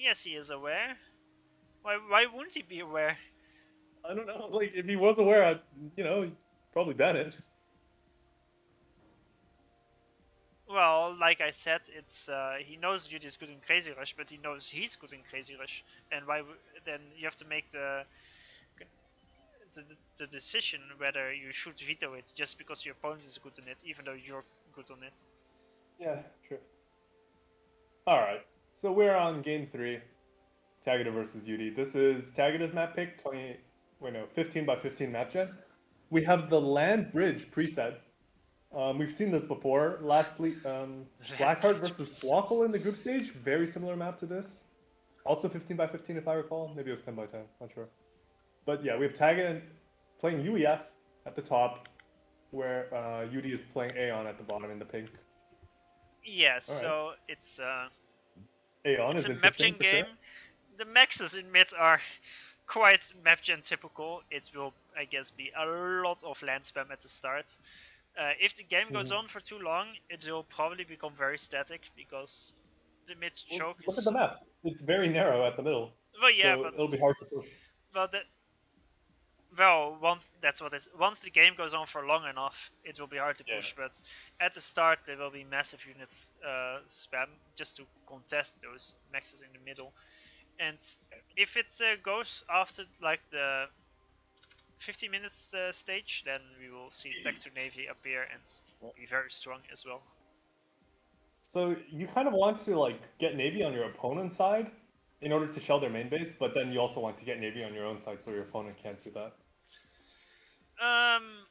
Yes, he is aware. Why wouldn't he be aware? I don't know. Like, if he was aware, I'd, probably ban it. Well, like I said, it's he knows Yudi is good in Crazy Rush, but he knows he's good in Crazy Rush, and then you have to make the decision whether you should veto it just because your opponent is good on it, even though you're good on it. Yeah, true. All right. So we're on game 3, Tagada versus Yudi. This is Tagada's map pick, 15 by 15 map gen. We have the land bridge preset. We've seen this before. Lastly, Blackheart versus Swaffle in the group stage. Very similar map to this. Also 15 by 15 if I recall. Maybe it was 10 by 10. Not sure. But yeah, we have Tagada playing UEF at the top, where Yudi is playing Aeon at the bottom in the pink. Yeah, All right. so it's Aeon it's is a map interesting gen for game. sure. The maxes in mid are quite map gen typical. It will, I guess, be a lot of land spam at the start. If the game goes on for too long, it will probably become very static because the mid Well, choke look at is. the map. It's very narrow at the middle, Well, yeah, so but it'll be hard to push. well, well, once the game goes on for long enough, it will be hard to Yeah. push. But at the start, there will be massive units spam just to contest those maxes in the middle. And if it goes after like the 50 minutes stage, then we will see Tech to Navy appear and be very strong as well. So you kind of want to like get Navy on your opponent's side in order to shell their main base, but then you also want to get Navy on your own side so your opponent can't do that.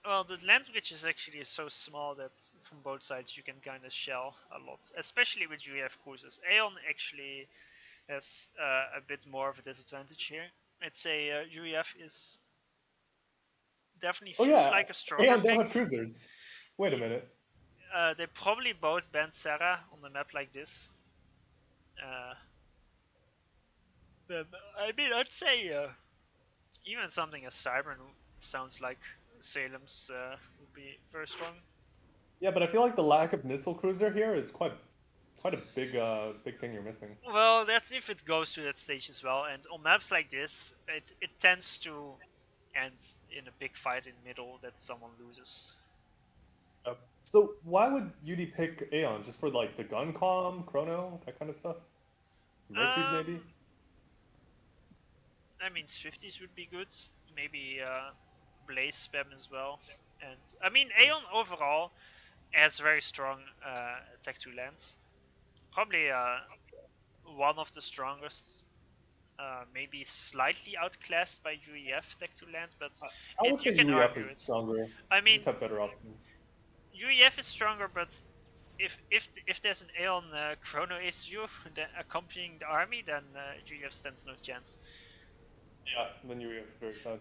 Well, the land bridge is actually so small that from both sides you can kind of shell a lot, especially with UEF cruisers. Aeon actually has a bit more of a disadvantage here. I'd say UEF is definitely Oh feels yeah, like a stronger Aeon don't pick. have cruisers. Wait a minute. They probably both ban Sarah on a map like this. Uh, I mean, I'd say even something as Cybern sounds like Salem's would be very strong. Yeah, but I feel like the lack of missile cruiser here is quite a big thing you're missing. Well, that's if it goes to that stage as well. And on maps like this, it tends to end in a big fight in the middle that someone loses. So why would UD pick Aeon? Just for like the gun comm, chrono, that kind of stuff? Mercies Um, maybe? I mean, Swifties would be good. Maybe Blaze spam as well. And I mean, Aeon overall has very strong tech to lands. Probably one of the strongest. Maybe slightly outclassed by UEF tech to lands, but I would you say can UEF argue is it. stronger. I You mean, just have better options. UEF is stronger, but if there's an Aeon Chrono issue accompanying the army, then UEF stands no chance. Yeah, then UEF is very sad.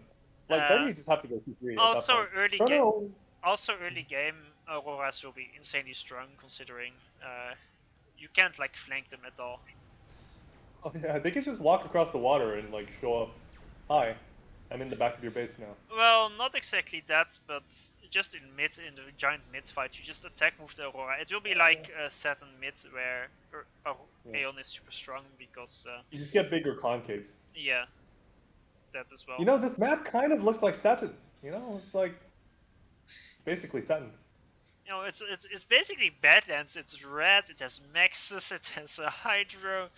Like then Uh, you just have to go 2-3 at that also point. early game, Chrono. also early game, Auroras will be insanely strong considering you can't like flank them at all. Oh yeah, they could just walk across the water and like show up. Hi, I'm in the back of your base now. Well, not exactly that, but just in the giant mid fight, you just attack with the Aurora. It will be like Saturn mid where Yeah. Aeon is super strong because You just get bigger concaves. yeah, that as well. This map kind of looks like Satins. It's like it's basically Satins. It's basically Badlands. It's red. It has maxes. It has a Hydro.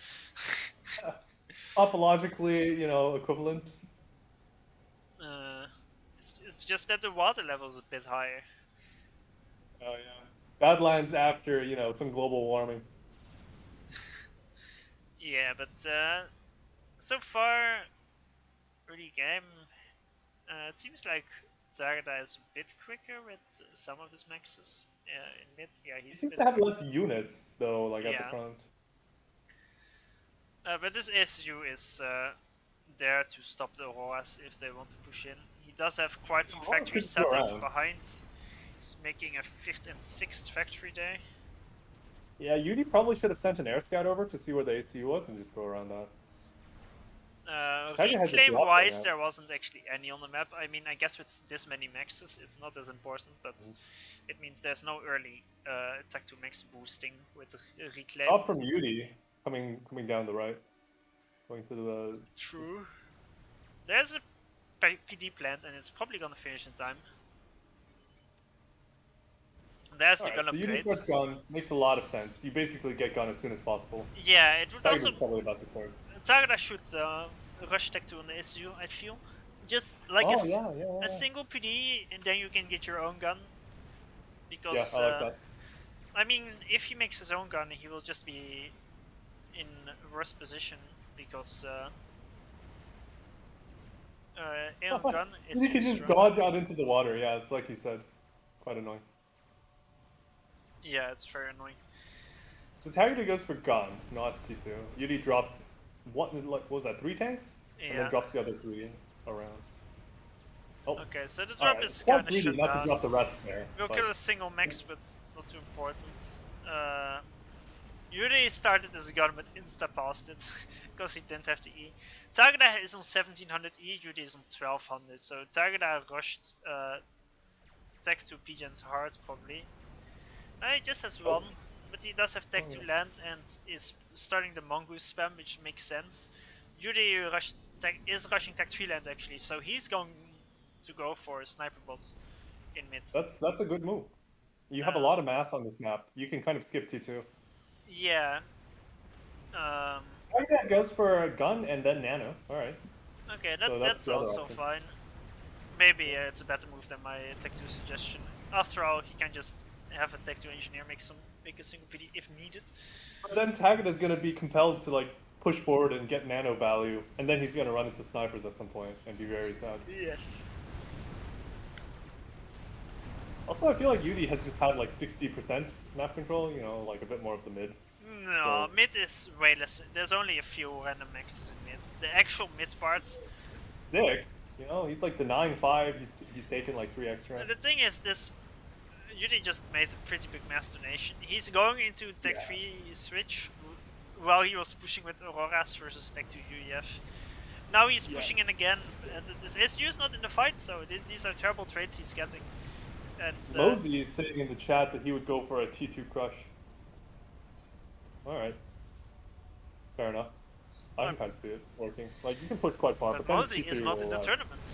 Topologically, equivalent. uh, it's just that the water level is a bit higher. Oh yeah. Badlands after, some global warming. Yeah, but so far, early game, it seems like Tagada is a bit quicker with some of his maxes. In mid, yeah, He he's a seems bit to have quicker. less units though, like at the Yeah, front. but this SU is there to stop the Auroras if they want to push in. He does have quite some Auroras factories could go set up around. behind. He's making a 5th and 6th factory there. Yeah, Yudi probably should have sent an air scout over to see where the ACU was and just go around that. Tiger has a Reclaim drop right wise, now. there wasn't actually any on the map. I mean, I guess with this many maxes, it's not as important, but it means there's no early attack to max boosting with reclaim. Drop from Yudi coming down the right. Going to the... True. There's a PD plant and it's probably gonna finish in time. There's the gun Alright, so Yudi upgrades. starts gun, makes a lot of sense. You basically get gun as soon as possible. Yeah, it would Tagada's also... probably about to start. Tagada should rush tech to an SU, I feel. Just like Oh, yeah, yeah, a yeah. single PD and then you can get your own gun. Because, Yeah, I like that. I mean, if he makes his own gun, he will just be in a worse position because Aeon gun is You can just strong. dodge out into the water, yeah, it's like you said. Quite annoying. Yeah, it's very annoying. So Tagada goes for gun, not T2. Yudi drops, what was that, 3 tanks? Yeah. And then drops the other 3 around. Oh. Okay, so the drop Right. is Quite kinda greedy shut not down. to drop the rest there. We'll but- kill a single max, but not too important. Yudi started as a gun but insta passed it because he didn't have the E. Tagada is on 1700 E, Yudi is on 1200, so Tagada rushed tech to Pigeon's heart probably. He just has one, but he does have tech to land and is starting the mongoose spam, which makes sense. Yudi is rushing tech 3 land actually, so he's going to go for sniper bots in mid. That's a good move. You have a lot of mass on this map. You can kind of skip T2. Yeah. Tagada goes for a gun and then nano. Alright. Okay, So that's the other also option. fine. Maybe it's a better move than my tech 2 suggestion. After all, he can just have a tech 2 engineer make a single PD if needed. But then Tagada is gonna be compelled to like push forward and get nano value, and then he's gonna run into snipers at some point and be very sad. Yes. Also, I feel like Yudi has just had like 60% map control, you know, like a bit more of the mid. No, So- mid is way less. There's only a few random maxes in mid. The actual mid parts. 6, you know, he's like denying 5, he's taken like 3 extra. The thing is, this Yudi just made a pretty big mass donation. He's going into Tech 3 switch while he was pushing with Auroras versus Tech 2 UEF. Now he's pushing in again, and this SU is not in the fight, so these are terrible trades he's getting. And Mosey is saying in the chat that he would go for a T2 crush. Alright. Fair enough. I can kind of see it working. Like, you can push quite far, but then Mosey T3 is not in will, the tournament.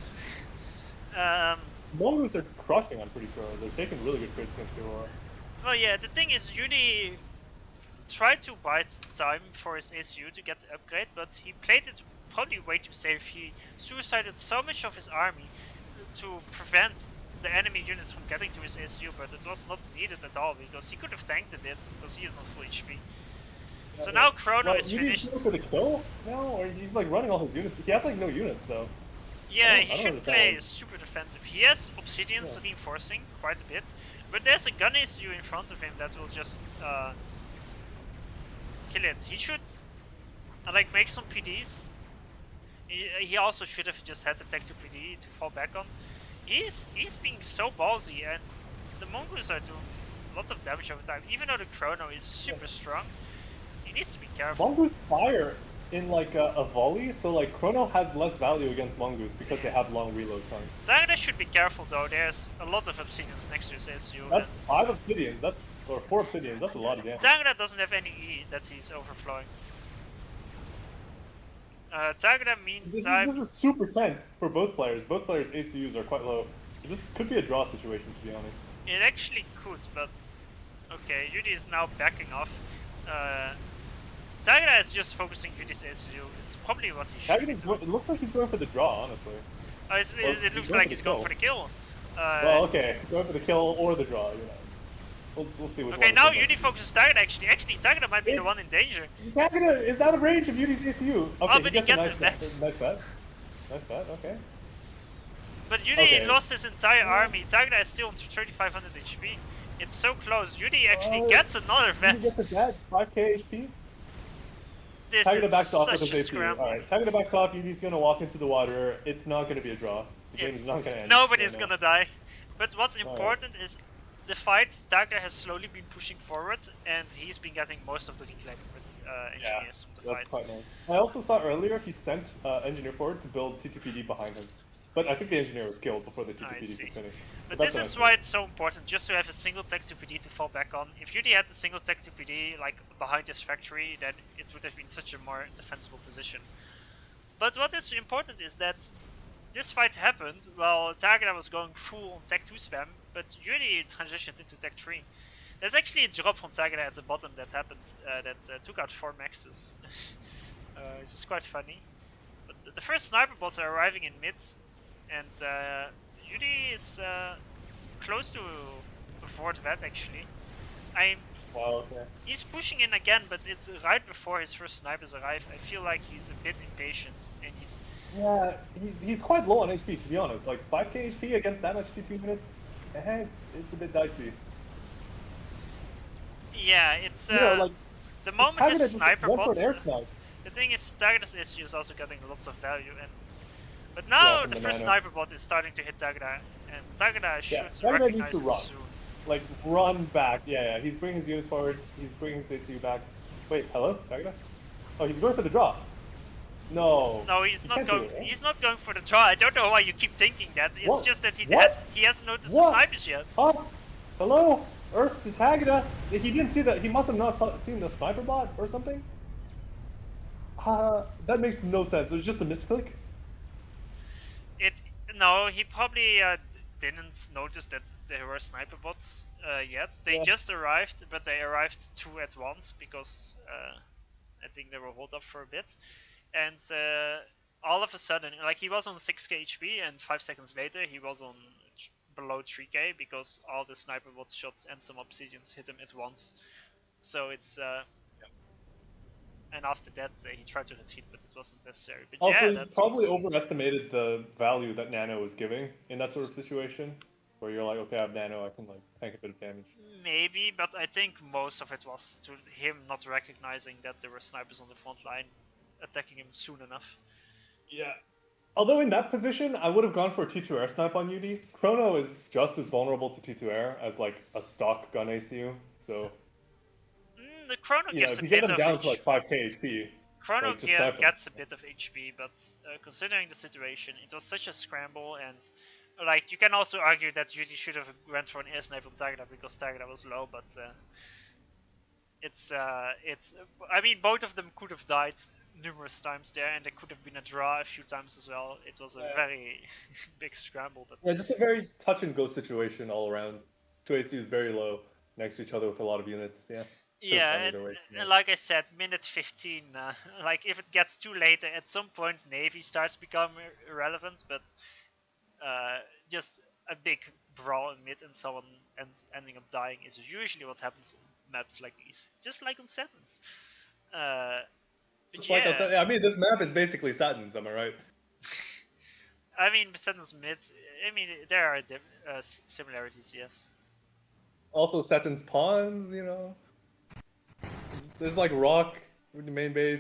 Mongoose are crushing, I'm pretty sure. They're taking really good crits against the Aurora. Oh yeah, the thing is, Yudi tried to buy time for his SU to get the upgrade, but he played it probably way too safe. He suicided so much of his army to prevent the enemy units from getting to his SU, but it was not needed at all because he could have tanked a bit because he is on full HP. So now Chrono is Yudi's finished. going for the kill now, or he's like running all his units. He has like no units though. Yeah, I he don't should understand. play super defensive. He has Obsidians reinforcing quite a bit, but there's a gun SU in front of him that will just kill it. He should like make some PDs. He also should have just had the Tech 2 PD to fall back on. He's being so ballsy, and the Mongoose are doing lots of damage over time. Even though the Chrono is super strong, he needs to be careful. Mongoose fire in like a volley, so like Chrono has less value against Mongoose because they have long reload times. Tagada should be careful though. There's a lot of Obsidians next to his SU. That's 5 obsidians. Or 4 obsidians. That's a lot of damage. Tagada doesn't have any E that he's overflowing. Tagada meantime... This is super tense for both players. Both players' ACUs are quite low. This could be a draw situation, to be honest. It actually could, but... Okay, Yudi is now backing off. Tagada is just focusing Yudi's SU. It's probably what he should be doing. It looks like he's going for the draw, honestly. It looks like he's going for the kill. Well, okay. Going for the kill or the draw, you know. We'll see which one. Okay, now Yudi focuses Tagada actually. Actually, Tagada might be the one in danger. Tagada is out of range of Yudi's ACU. Okay, but he gets a it nice, back. nice bet. Nice bet, okay. But Yudi Okay. lost his entire army. Tagada is still on 3500 HP. It's so close. Yudi actually gets another vet. Yudi gets a vet, 5k HP. This Tagada is backs off such with a his ACU. scramble. Alright, Tagada backs off, Yudi's gonna walk into the water. It's not gonna be a draw. The game is not gonna end. Nobody's right now. gonna die. But what's important is the fight. Tagada has slowly been pushing forward, and he's been getting most of the reclaiming with engineers from the That's fight. quite nice. I also saw earlier he sent engineer forward to build T2PD behind him. But I think the engineer was killed before the I T2PD see. could finish. But that's this is another why thing. it's so important just to have a single tech 2PD to fall back on. If Yudi had a single tech 2PD like behind his factory, then it would have been such a more defensible position. But what is important is that this fight happened while Tagada was going full on tech 2 spam, but Yudi transitioned into tech 3. There's actually a drop from Tagada at the bottom that happened that took out 4 maxes. Which is quite funny. But the first sniper bots are arriving in mid, and Yudi is close to avoid that actually. Wow, okay. He's pushing in again, but it's right before his first snipers arrive. I feel like he's a bit impatient, and he's Yeah, he's quite low on HP, to be honest. Like 5k HP against that much T2 minutes, it's a bit dicey. yeah, it's You know, like the moment Tagada his just sniper went for an bots. air snipe. The thing is, Tagada's issue is also getting lots of value, but Yeah, now from the the first nano. sniper bot is starting to hit Tagada, and Tagada Yeah, should Tagada needs recognize to it run. soon. Like run back. Yeah, he's bringing his units forward. He's bringing his ACU back. Wait, hello, Tagada? Oh, he's going for the draw. No. No, he's he not can't do going. it, right? He's not going for the draw. I don't know why you keep thinking that. It's What? just that What? he hasn't noticed What? the snipers yet. Huh? Hello? Earth to Tagada? He didn't see that. He must have not seen the sniper bot or something? That makes no sense. It was just a misclick? No, he probably didn't notice that there were sniper bots yet. They just arrived, but they arrived 2 at once because I think they were hold up for a bit, and all of a sudden, like he was on 6k HP, and 5 seconds later he was on below 3k because all the sniper bot shots and some obsidians hit him at once. So it's and after that he tried to retreat, but it wasn't necessary. But Also, yeah, you that's probably overestimated the value that Nano was giving in that sort of situation, where you're like, okay, I have Nano, I can like tank a bit of damage. maybe, but I think most of it was to him not recognizing that there were snipers on the front line attacking him soon enough. Yeah. Although in that position, I would have gone for a T2 air snipe on Yudi. Chrono is just as vulnerable to T2 air as like a stock gun ACU, so The Chrono you know, gives if a you get bit them of down to HP. like 5k HP, Chrono like, just snipe them. gets a bit of HP, but considering the situation, it was such a scramble, and like you can also argue that Yudi should have went for an air snipe on Tagada because Tagada was low, but it's I mean both of them could have died numerous times there, and there could have been a draw a few times as well. It was a very big scramble, but yeah, just a very touch and go situation all around. Two ACUs very low next to each other with a lot of units. Yeah. yeah, and like I said, minute 15. Like if it gets too late, at some point Navy starts becoming irrelevant, but just a big brawl in mid and someone ending up dying is usually what happens on maps like these, just like on Saturns. Just like I mean, this map is basically Saturn's, am I right? I mean, Saturn's mid. I mean, there are similarities, yes. Also, Saturn's pawns, you know. There's like rock with the main base.